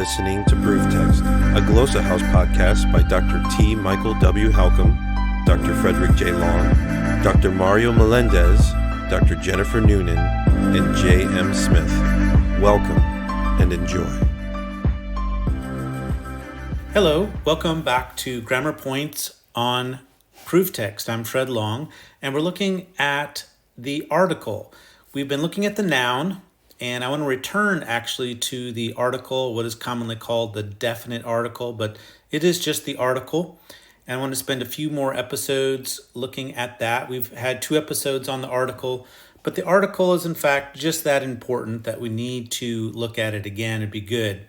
listening to Proof Text, a Glossa House podcast by Dr. T. Michael W. Halcomb, Dr. Frederick J. Long, Dr. Mario Melendez, Dr. Jennifer Noonan, and J. M. Smith. Welcome and enjoy. Hello, welcome back to GrammarPoint on Proof Text. I'm Fred Long, and we're looking at the article. We've been looking at the noun, and I want to return actually to the article, what is commonly called the definite article, but it is just the article. And I want to spend a few more episodes looking at that. We've had 2 episodes on the article, but the article is in fact just that important that we need to look at it again. It'd be good.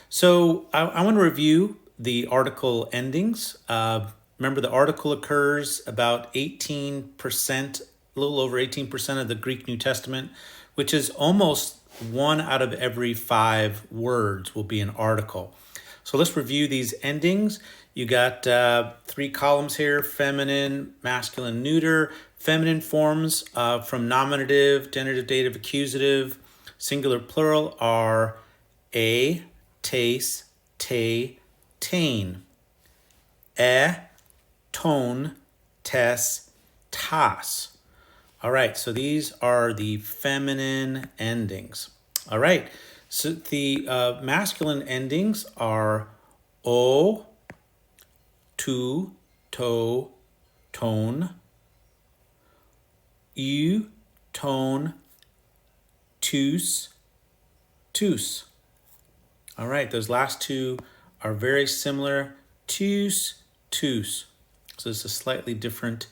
So I want to review the article endings. Remember, the article occurs about 18%, a little over 18% of the Greek New Testament, which is almost 1 out of every 5 words will be an article. So let's review these endings. You got 3 columns here: feminine, masculine, neuter. Feminine forms from nominative, genitive, dative, accusative, singular, plural are a, tes, te, tain. E, ton, tes, tas. All right, so these are the feminine endings. All right, so the masculine endings are o, tu, to, tone, eu, tone, tus, tus. All right, those last 2 are very similar. Tus, tus. So it's a slightly different.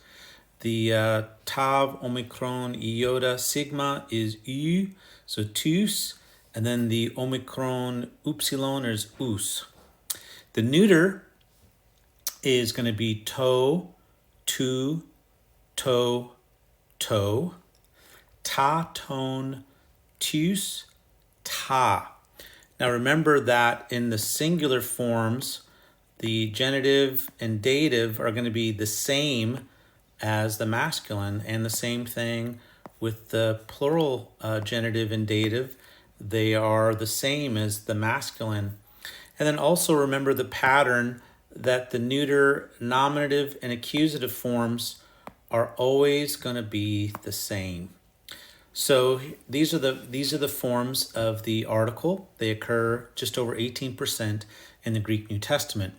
The tav, omicron, iota, sigma is u, so tus, and then the omicron upsilon is us. The neuter is going to be to, tu, to, ta, tone, tus, ta. Now remember that in the singular forms, the genitive and dative are going to be the same as the masculine, and the same thing with the plural genitive and dative. They are the same as the masculine. And then also remember the pattern that the neuter, nominative, and accusative forms are always going to be the same. So these are the forms of the article. They occur just over 18% in the Greek New Testament.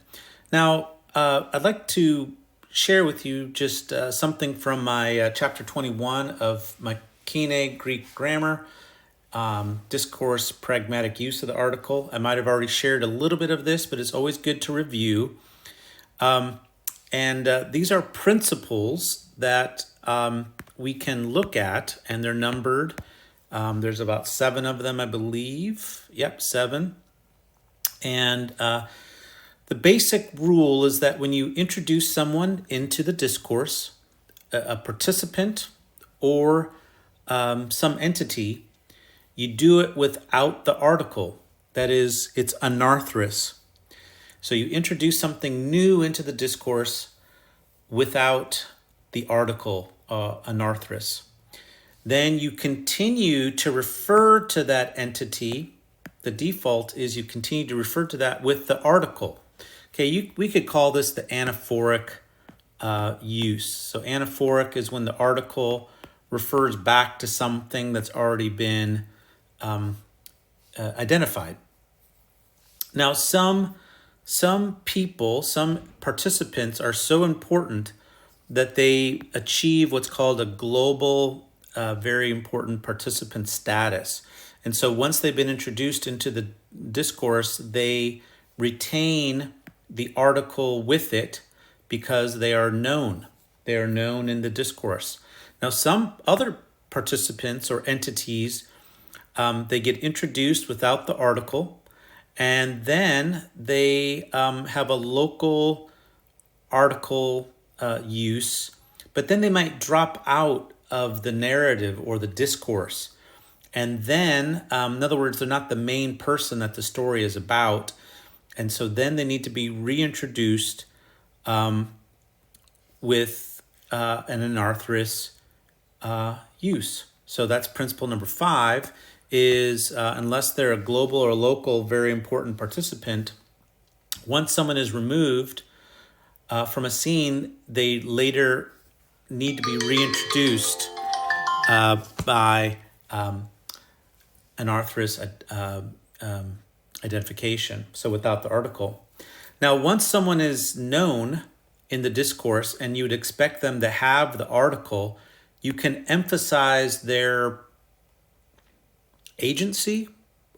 Now, I'd like to share with you just something from my chapter 21 of my Kine Greek Grammar, Discourse, Pragmatic Use of the article. I might have already shared a little bit of this, but it's always good to review. These are principles that we can look at, and they're numbered. There's about 7 of them, I believe. Yep, 7. And the basic rule is that when you introduce someone into the discourse, a participant or some entity, you do it without the article. That is, it's anarthrous. So you introduce something new into the discourse without the article, anarthrous. Then you continue to refer to that entity. The default is you continue to refer to that with the article. Okay, we could call this the anaphoric use. So anaphoric is when the article refers back to something that's already been identified. Now, some people, some participants are so important that they achieve what's called a global, very important participant status. And so once they've been introduced into the discourse, they retain the article with it because they are known. They are known in the discourse. Now, some other participants or entities, they get introduced without the article, and then they have a local article use, but then they might drop out of the narrative or the discourse. And then, in other words, they're not the main person that the story is about. And so then they need to be reintroduced with an anarthrous use. So that's principle number 5, is, unless they're a global or local very important participant, once someone is removed from a scene, they later need to be reintroduced by an author's identification, so without the article. Now, once someone is known in the discourse and you would expect them to have the article, you can emphasize their agency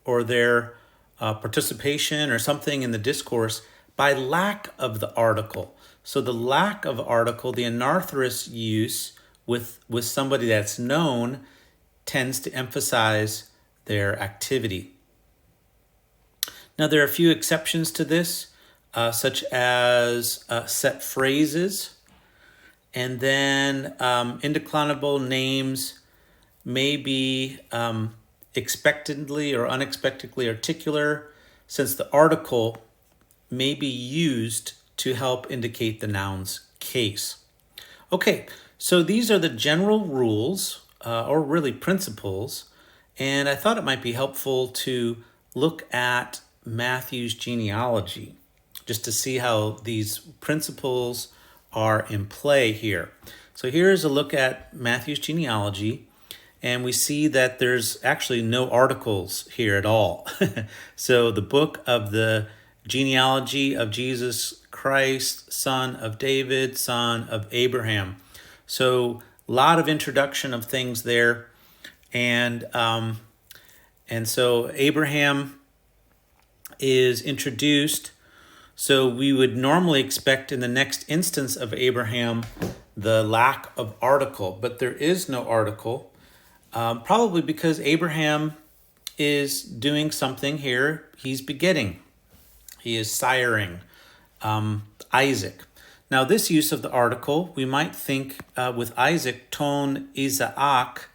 or their participation or something in the discourse by lack of the article. So the lack of article, the anarthrous use with somebody that's known, tends to emphasize their activity. Now, there are a few exceptions to this, such as set phrases, and then indeclinable names may be expectantly or unexpectedly articular, since the article may be used to help indicate the noun's case. Okay, so these are the general rules, or really principles, and I thought it might be helpful to look at Matthew's genealogy, just to see how these principles are in play here. So here's a look at Matthew's genealogy, and we see that there's actually no articles here at all. So the book of the genealogy of Jesus Christ, son of David, son of Abraham. So a lot of introduction of things there, and so Abraham is introduced. So we would normally expect in the next instance of Abraham the lack of article, but there is no article, probably because Abraham is doing something here. He's begetting. He is siring Isaac. Now, this use of the article, we might think with Isaac, ton Isaac,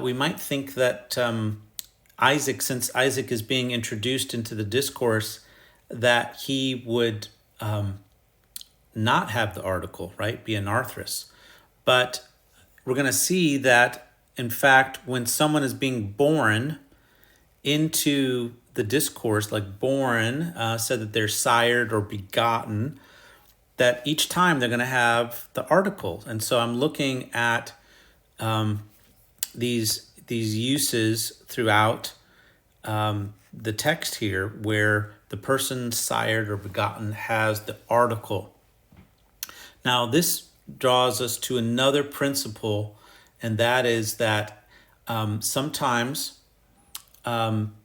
we might think that Isaac, since Isaac is being introduced into the discourse, that he would not have the article, right? Be anarthrous. But we're going to see that, in fact, when someone is being born into the discourse, like born, said that they're sired or begotten, that each time they're going to have the article. And so I'm looking at these uses throughout the text here where the person sired or begotten has the article. Now, this draws us to another principle, and that is that sometimes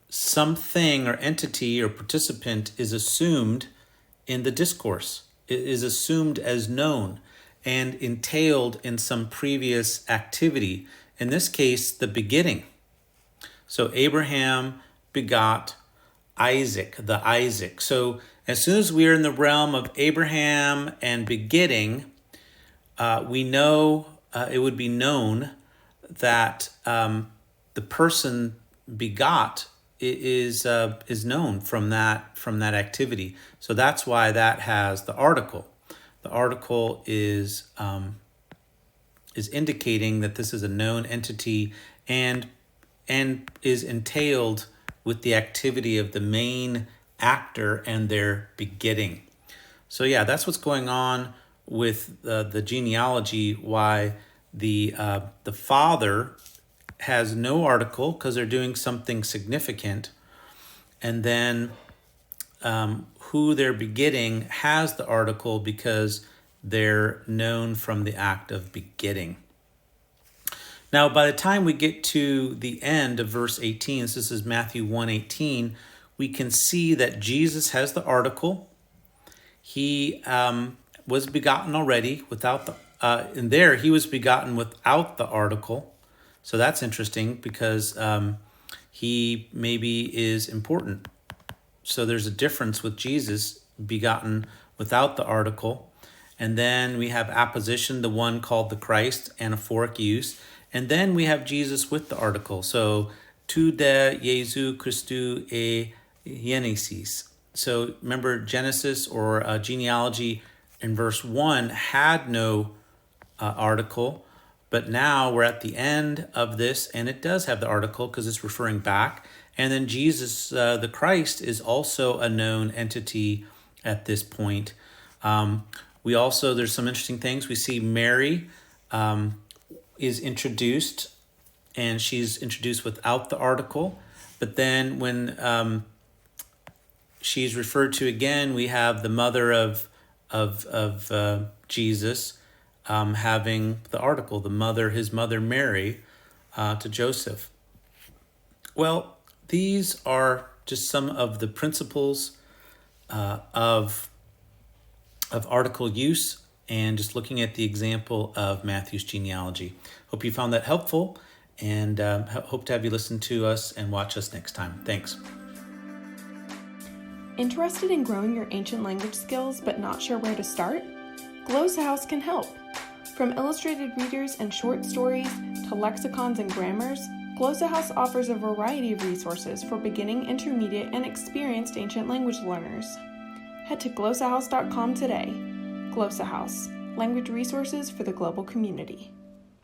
something or entity or participant is assumed in the discourse. It is assumed as known and entailed in some previous activity. In this case, the begetting. So Abraham begot Isaac, the Isaac. So as soon as we are in the realm of Abraham and begetting, we know it would be known that the person begot is known from that activity. So that's why that has the article. The article is indicating that this is a known entity and is entailed with the activity of the main actor and their begetting. So yeah, that's what's going on with the genealogy, why the father has no article because they're doing something significant, and then who they're begetting has the article because they're known from the act of begetting. Now, by the time we get to the end of verse 18, so this is Matthew 1:18, we can see that Jesus has the article. He was begotten already without and there he was begotten without the article. So that's interesting because he maybe is important. So there's a difference with Jesus begotten without the article. And then we have apposition, the one called the Christ, anaphoric use. And then we have Jesus with the article. So, tu de Jesu Christu e Genesis. So remember, Genesis or genealogy in verse 1 had no article, But now we're at the end of this, and it does have the article because it's referring back. And then Jesus, the Christ, is also a known entity at this point. There's some interesting things. We see Mary is introduced, and she's introduced without the article. But then when she's referred to again, we have the mother of Jesus having the article, his mother Mary, to Joseph. Well, these are just some of the principles of article use, and just looking at the example of Matthew's genealogy. Hope you found that helpful, and hope to have you listen to us and watch us next time. Thanks. Interested in growing your ancient language skills but not sure where to start? Glossa House can help. From illustrated readers and short stories to lexicons and grammars, Glossa House offers a variety of resources for beginning, intermediate, and experienced ancient language learners. Head to glossahouse.com today. Glossa House, language resources for the global community.